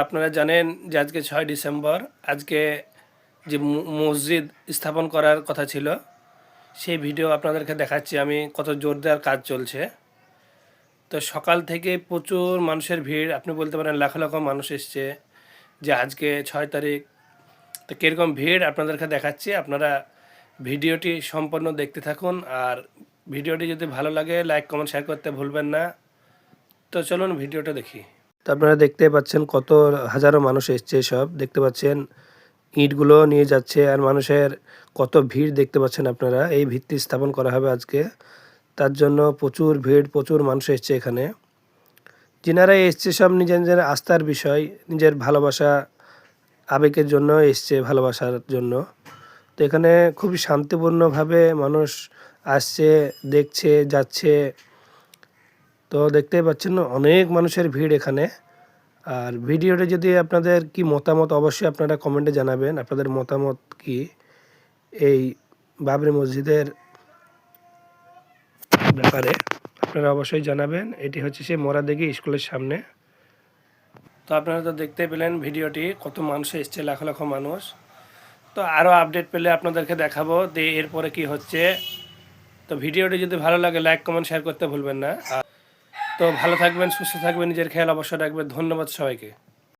আপনারা জানেন যে আজকে 6 ডিসেম্বর। আজকে যে মসজিদ স্থাপন করার কথা ছিল, সেই ভিডিও আপনাদেরকে দেখাচ্ছি আমি, কত জোরদার কাজ চলছে। তো সকাল থেকে প্রচুর মানুষের ভিড়, আপনি বলতে পারেন লাখ লাখ মানুষ এসছে যে আজকে 6 তারিখ। তো কীরকম ভিড় আপনাদেরকে দেখাচ্ছি, আপনারা ভিডিওটি সম্পূর্ণ দেখতে থাকুন। আর ভিডিওটি যদি ভালো লাগে লাইক কমেন্ট শেয়ার করতে ভুলবেন না। তো চলুন ভিডিওটা দেখি। তো আপনারা দেখতে পাচ্ছেন কত হাজারো মানুষ এসছে, সব দেখতে পাচ্ছেন ইটগুলো নিয়ে যাচ্ছে। আর মানুষের কত ভিড় দেখতে পাচ্ছেন আপনারা। এই ভিত্তি স্থাপন করা হবে আজকে, তার জন্য প্রচুর ভিড়, প্রচুর মানুষ এসছে এখানে। যিনারা এসছে সব নিজের নিজের আস্থার বিষয়, নিজের ভালোবাসা আবেগের জন্য এসছে, ভালোবাসার জন্য। তো এখানে খুবই শান্তিপূর্ণভাবে মানুষ আসছে, দেখছে, যাচ্ছে। তো দেখতেই পাচ্ছেন অনেক মানুষের ভিড় এখানে। আর ভিডিওটা যদি আপনাদের কি মতামত, অবশ্যই আপনারা কমেন্টে জানাবেন আপনাদের মতামত কি এই বাবরি মসজিদের ব্যাপারে। আপনারা অবশ্যই জানাবেন। এটি হচ্ছে সেই মোরাদেগি স্কুলের সামনে। তো আপনারা তো দেখতে পেলেন ভিডিওটি, কত মানুষ এসছে, লাখ লাখ মানুষ। তো আরও আপডেট পেলে আপনাদেরকে দেখাবো যে এরপরে কি হচ্ছে। তো ভিডিওটি যদি ভালো লাগে লাইক কমেন্ট শেয়ার করতে ভুলবেন না। তো ভালো থাকবেন, সুস্থ থাকবেন, নিজের খেয়াল অবশ্যই রাখবেন। ধন্যবাদ সবাইকে।